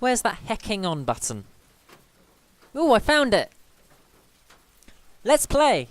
Where's that hecking on button? Ooh, I found it! Let's play!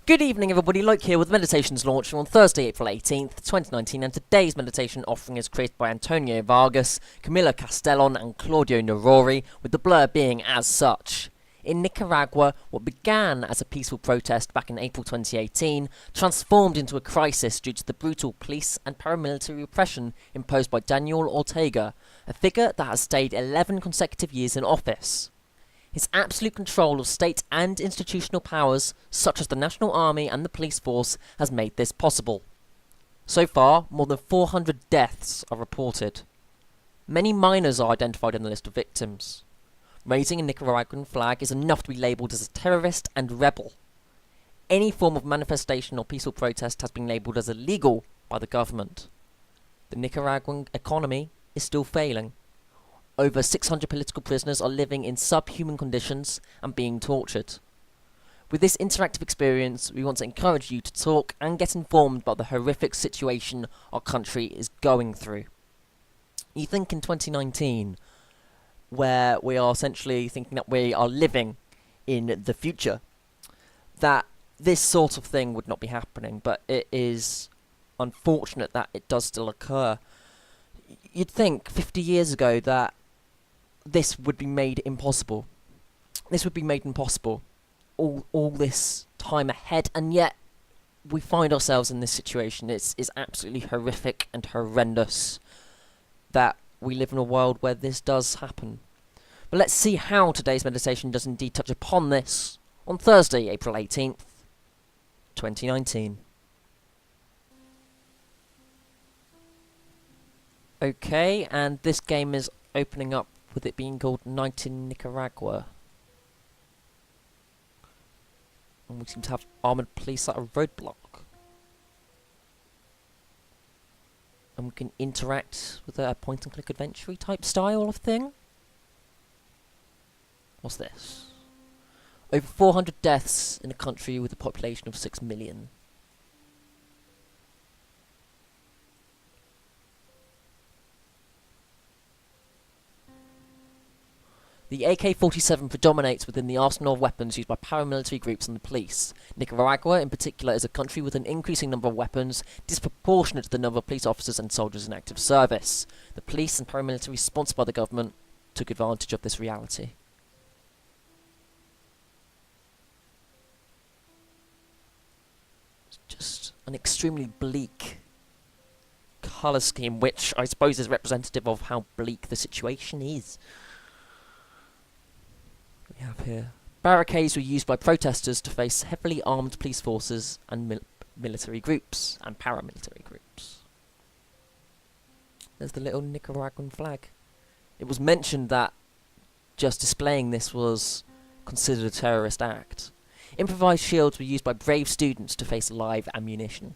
Good evening everybody, Luke here with Meditations launching on Thursday, April 18th, 2019, and today's meditation offering is created by Antonio Vargas, Camila Castellon and Claudio Norori, with the blur being as such. In Nicaragua, what began as a peaceful protest back in April 2018 transformed into a crisis due to the brutal police and paramilitary repression imposed by Daniel Ortega, a figure that has stayed 11 consecutive years in office. His absolute control of state and institutional powers, such as the National Army and the police force, has made this possible. So far, more than 400 deaths are reported. Many minors are identified in the list of victims. Raising a Nicaraguan flag is enough to be labelled as a terrorist and rebel. Any form of manifestation or peaceful protest has been labelled as illegal by the government. The Nicaraguan economy is still failing. Over 600 political prisoners are living in subhuman conditions and being tortured. With this interactive experience, we want to encourage you to talk and get informed about the horrific situation our country is going through. You think in 2019, where we are essentially thinking that we are living in the future, that this sort of thing would not be happening, but it is unfortunate that it does still occur. You'd think 50 years ago that this would be made impossible. This would be made impossible all this time ahead, and yet we find ourselves in this situation. It's absolutely horrific and horrendous that we live in a world where this does happen. But let's see how today's meditation does indeed touch upon this on Thursday, April 18th, 2019. Okay, and this game is opening up with it being called Night in Nicaragua. And we seem to have armoured police at a roadblock. And we can interact with a point-and-click adventure type style of thing. What's this? Over 400 deaths in a country with a population of 6 million. The AK-47 predominates within the arsenal of weapons used by paramilitary groups and the police. Nicaragua, in particular, is a country with an increasing number of weapons, disproportionate to the number of police officers and soldiers in active service. The police and paramilitary sponsored by the government took advantage of this reality. It's just an extremely bleak colour scheme, which I suppose is representative of how bleak the situation is. We have here barricades were used by protesters to face heavily armed police forces and military groups and paramilitary groups. There's the little Nicaraguan flag. It was mentioned that just displaying this was considered a terrorist act. Improvised shields were used by brave students to face live ammunition.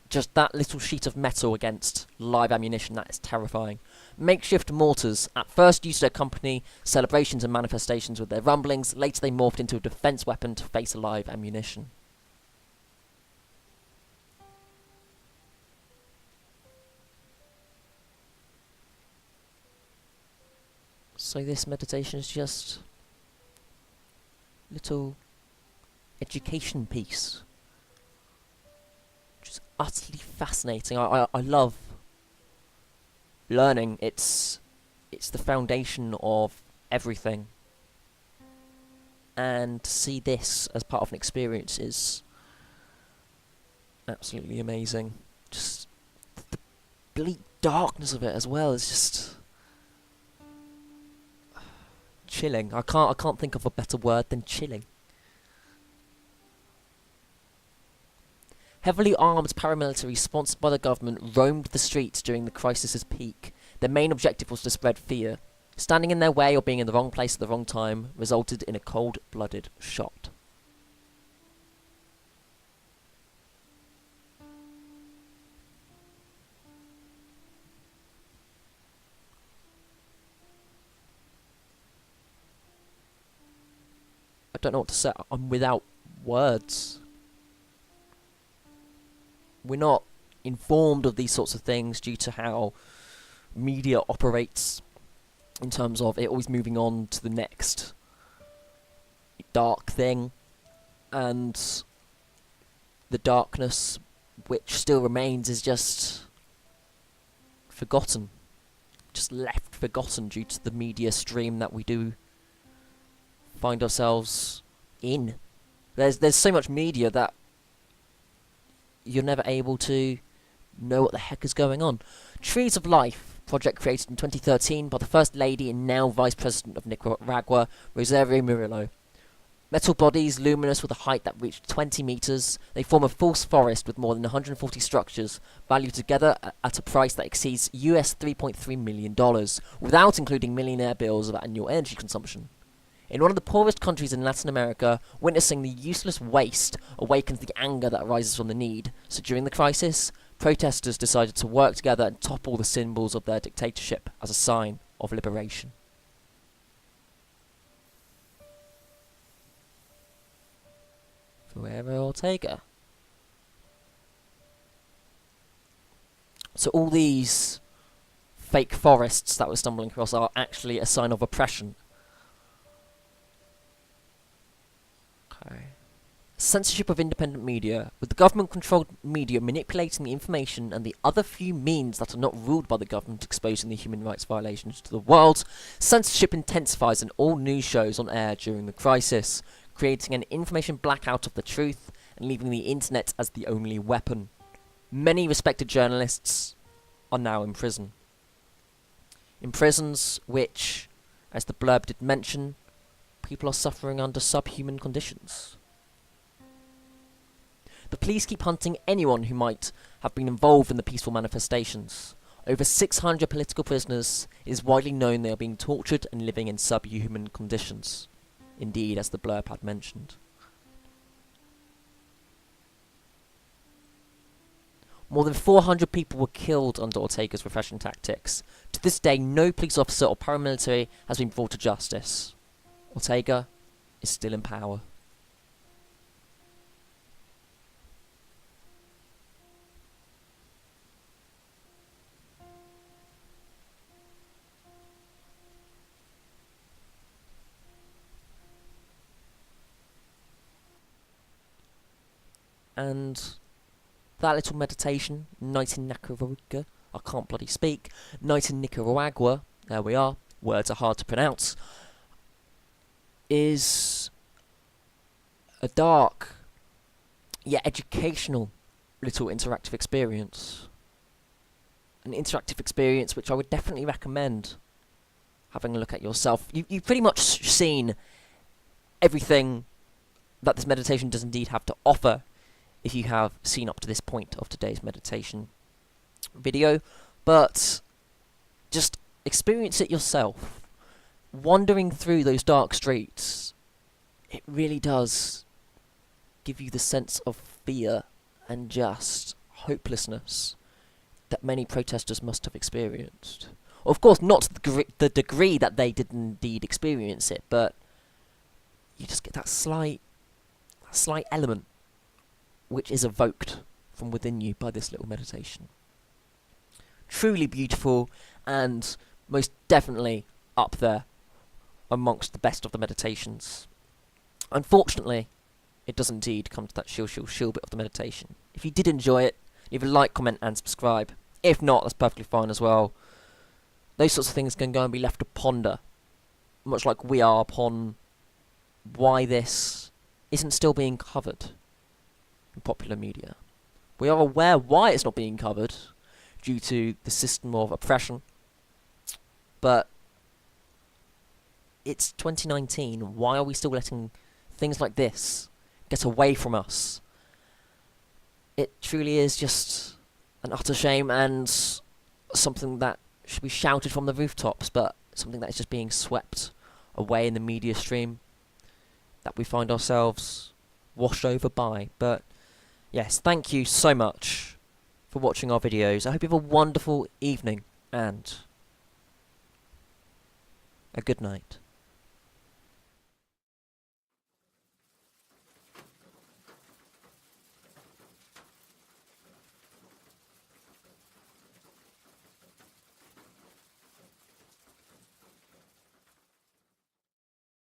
Just that little sheet of metal against live ammunition, that is terrifying. Makeshift mortars, at first used to accompany celebrations and manifestations with their rumblings, later they morphed into a defense weapon to face live ammunition. So this meditation is just a little education piece. Which is utterly fascinating. I love learning. It's the foundation of everything. And to see this as part of an experience is absolutely amazing. Just the bleak darkness of it as well is just chilling. I can't think of a better word than chilling. Heavily armed paramilitary sponsored by the government roamed the streets during the crisis's peak. Their main objective was to spread fear. Standing in their way or being in the wrong place at the wrong time resulted in a cold-blooded shot. I don't know what to say. I'm without words. We're not informed of these sorts of things due to how media operates, in terms of it always moving on to the next dark thing, and the darkness which still remains is just forgotten, just left forgotten due to the media stream that we do find ourselves in. There's so much media that you're never able to know what the heck is going on. Trees of Life, project created in 2013 by the First Lady and now Vice President of Nicaragua, Rosario Murillo. Metal bodies, luminous with a height that reached 20 meters, they form a false forest with more than 140 structures, valued together at a price that exceeds US $3.3 million, without including millionaire bills of annual energy consumption. In one of the poorest countries in Latin America, witnessing the useless waste awakens the anger that arises from the need, so during the crisis, protesters decided to work together and topple the symbols of their dictatorship as a sign of liberation. Forever Ortega. So all these fake forests that we're stumbling across are actually a sign of oppression. Okay. Censorship of independent media, with the government-controlled media manipulating the information and the other few means that are not ruled by the government exposing the human rights violations to the world, censorship intensifies in all news shows on air during the crisis, creating an information blackout of the truth and leaving the internet as the only weapon. Many respected journalists are now in prison. In prisons which, as the blurb did mention, people are suffering under subhuman conditions. The police keep hunting anyone who might have been involved in the peaceful manifestations. Over 600 political prisoners. It is widely known they are being tortured and living in subhuman conditions. Indeed, as the blurb had mentioned. More than 400 people were killed under Ortega's repression tactics. To this day, no police officer or paramilitary has been brought to justice. Ortega is still in power. And that little meditation, Night in Nicaragua, I can't bloody speak, Night in Nicaragua, there we are, words are hard to pronounce, is a dark, yet educational little interactive experience. An interactive experience which I would definitely recommend having a look at yourself. You've pretty much seen everything that this meditation does indeed have to offer if you have seen up to this point of today's meditation video, but just experience it yourself. Wandering through those dark streets, it really does give you the sense of fear and just hopelessness that many protesters must have experienced. Of course, not to the degree that they did indeed experience it, but you just get that slight element which is evoked from within you by this little meditation. Truly beautiful, and most definitely up there amongst the best of the meditations. Unfortunately, it does indeed come to that shill bit of the meditation. If you did enjoy it, leave a like, comment, and subscribe. If not, that's perfectly fine as well. Those sorts of things can go and be left to ponder, much like we are upon why this isn't still being covered in popular media. We are aware why it's not being covered, due to the system of oppression, but it's 2019. Why are we still letting things like this get away from us? It truly is just an utter shame, and something that should be shouted from the rooftops, but something that is just being swept away in the media stream that we find ourselves washed over by. But yes, thank you so much for watching our videos. I hope you have a wonderful evening and a good night.